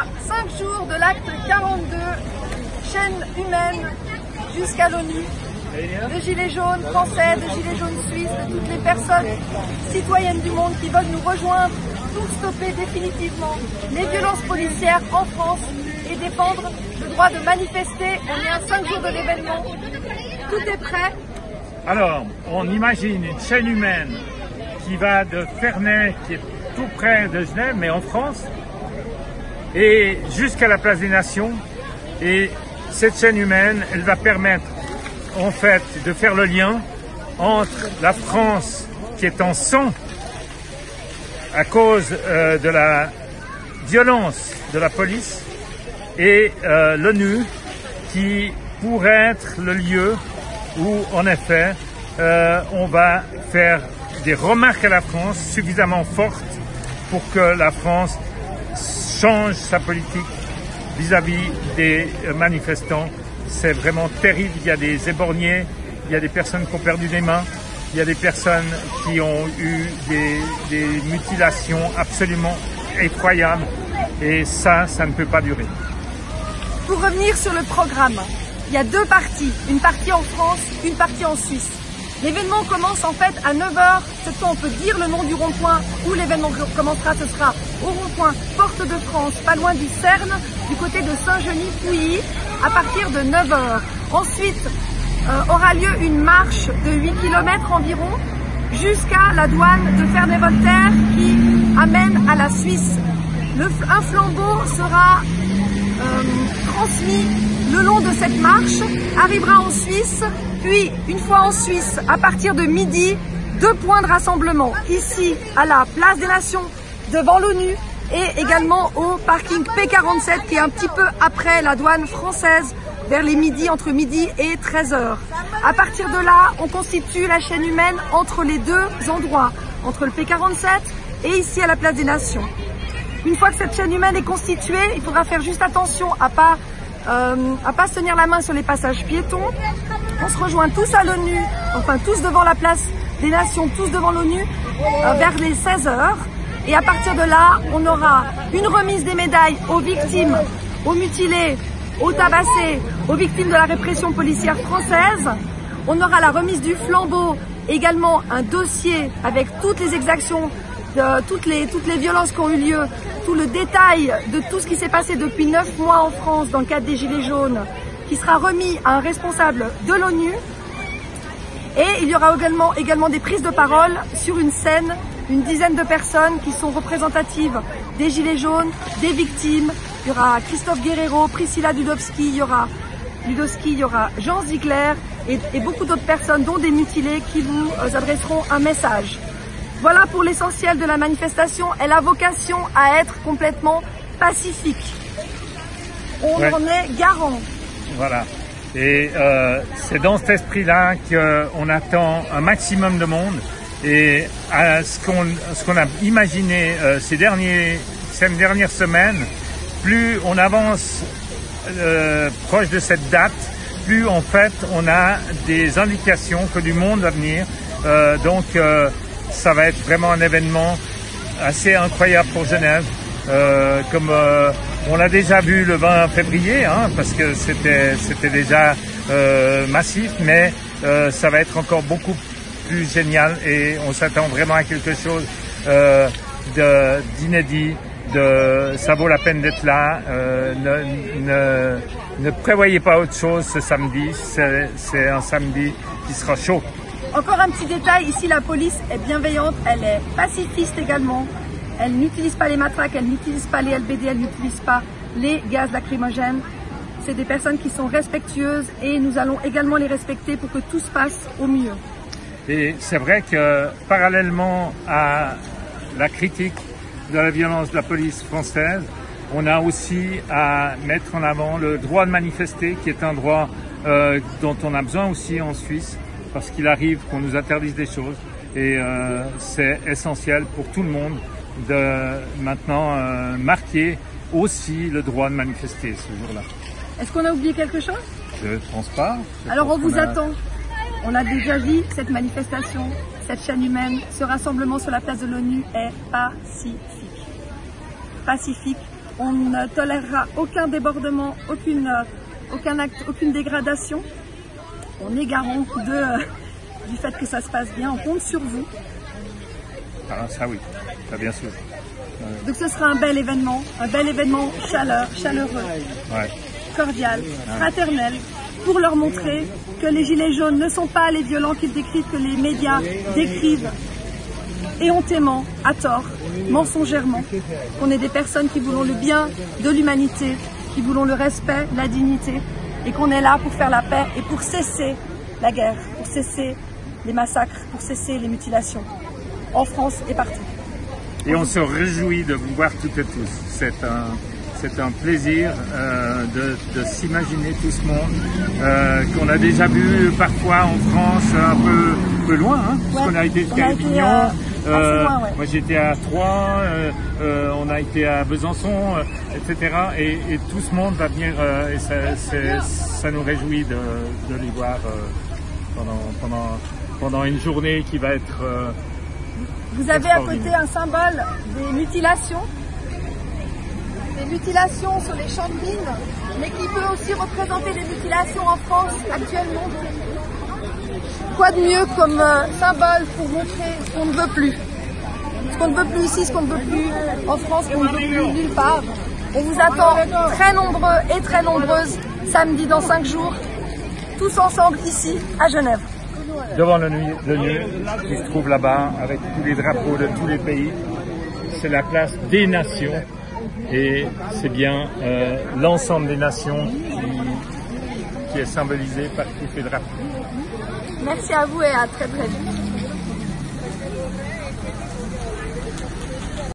à 5 jours de l'acte 42, chaîne humaine jusqu'à l'ONU, de gilets jaunes français, de gilets jaunes suisses, de toutes les personnes citoyennes du monde qui veulent nous rejoindre pour stopper définitivement les violences policières en France et défendre le droit de manifester. On est à 5 jours de l'événement, tout est prêt. Alors, on imagine une chaîne humaine qui va de Ferney, qui est tout près de Genève, mais en France, et jusqu'à la place des Nations. Et cette chaîne humaine, elle va permettre en fait de faire le lien entre la France qui est en sang à cause de la violence de la police et l'ONU qui pourrait être le lieu où en effet on va faire des remarques à la France suffisamment fortes pour que la France change sa politique vis-à-vis des manifestants. C'est vraiment terrible, il y a des éborgnés, il y a des personnes qui ont perdu des mains, il y a des personnes qui ont eu des mutilations absolument effroyables et ça ne peut pas durer. Pour revenir sur le programme, il y a deux parties, une partie en France, une partie en Suisse. L'événement commence en fait à 9h, cette fois on peut dire le nom du rond-point où l'événement commencera, ce sera au rond-point Porte de France, pas loin du Cerne, du côté de Saint-Genis-Pouilly, à partir de 9h. Ensuite aura lieu une marche de 8 km environ jusqu'à la douane de Ferney-Voltaire qui amène à la Suisse. Un flambeau sera transmis le long de cette marche, arrivera en Suisse, puis une fois en Suisse, à partir de midi, 2 points de rassemblement, ici à la place des Nations, devant l'ONU, et également au parking P47 qui est un petit peu après la douane française, vers les midis, entre midi et 13h. À partir de là, on constitue la chaîne humaine entre les deux endroits, entre le P47 et ici à la place des Nations. Une fois que cette chaîne humaine est constituée, il faudra faire juste attention à pas se tenir la main sur les passages piétons. On se rejoint tous à l'ONU, enfin tous devant la place des Nations, tous devant l'ONU, vers les 16h. Et à partir de là, on aura une remise des médailles aux victimes, aux mutilés, aux tabassés, aux victimes de la répression policière française. On aura la remise du flambeau, également un dossier avec toutes les exactions, toutes les violences qui ont eu lieu, tout le détail de tout ce qui s'est passé depuis 9 mois en France dans le cadre des Gilets jaunes, qui sera remis à un responsable de l'ONU. Et il y aura également des prises de parole sur une scène, une dizaine de personnes qui sont représentatives des Gilets jaunes, des victimes. Il y aura Christophe Guerrero, Priscilla Ludowski, il y aura Jean Ziegler et beaucoup d'autres personnes, dont des mutilés, qui vous adresseront un message. Voilà pour l'essentiel de la manifestation. Elle a vocation à être complètement pacifique. On en est garant. Voilà. Et c'est dans cet esprit-là qu'on attend un maximum de monde. Et à ce qu'on a imaginé ces dernières semaines, plus on avance proche de cette date, plus en fait on a des indications que du monde va venir. Donc ça va être vraiment un événement assez incroyable pour Genève, comme on l'a déjà vu le 20 février, parce que c'était déjà massif, mais ça va être encore beaucoup plus génial et on s'attend vraiment à quelque chose d'inédit. Ça vaut la peine d'être là. Ne prévoyez pas autre chose ce samedi. C'est un samedi qui sera chaud. Encore un petit détail, ici la police est bienveillante, elle est pacifiste également. Elle n'utilise pas les matraques, elle n'utilise pas les LBD, elle n'utilise pas les gaz lacrymogènes. C'est des personnes qui sont respectueuses et nous allons également les respecter pour que tout se passe au mieux. Et c'est vrai que parallèlement à la critique de la violence de la police française, on a aussi à mettre en avant le droit de manifester, qui est un droit dont on a besoin aussi en Suisse, parce qu'il arrive qu'on nous interdise des choses. Et c'est essentiel pour tout le monde de maintenant marquer aussi le droit de manifester ce jour-là. Est-ce qu'on a oublié quelque chose? Je ne pense pas. Alors on vous attend. On a déjà dit cette manifestation, cette chaîne humaine, ce rassemblement sur la place de l'ONU est pacifique. Pacifique. On ne tolérera aucun débordement, aucun acte, aucune dégradation. On est garant du fait que ça se passe bien. On compte sur vous. Ah, ça oui, ça bien sûr. Donc ce sera un bel événement chaleureux, cordial, fraternel, pour leur montrer que les gilets jaunes ne sont pas les violents qu'ils décrivent, que les médias décrivent éhontément, à tort, mensongèrement, qu'on est des personnes qui voulons le bien de l'humanité, qui voulons le respect, la dignité, et qu'on est là pour faire la paix et pour cesser la guerre, pour cesser les massacres, pour cesser les mutilations, en France et partout. Et on se réjouit de vous voir toutes et tous. C'est un plaisir de s'imaginer tout ce monde qu'on a déjà vu parfois en France un peu loin, hein, parce qu'on a été jusqu'à Avignon. Moi j'étais à Troyes, on a été à Besançon, etc. Et tout ce monde va venir et ça nous réjouit de les voir pendant une journée qui va être Vous avez à côté un symbole des mutilations sur les champs de mines, mais qui peut aussi représenter les mutilations en France actuellement. Quoi de mieux comme symbole pour montrer ce qu'on ne veut plus. Ce qu'on ne veut plus ici, ce qu'on ne veut plus en France, ce qu'on ne veut plus nulle part. On vous attend très nombreux et très nombreuses samedi dans 5 jours, tous ensemble ici à Genève. Devant l'ONU qui se trouve là-bas avec tous les drapeaux de tous les pays. C'est la place des nations et c'est bien l'ensemble des nations qui est symbolisé par tous ces drapeaux. Merci à vous et à très très vite.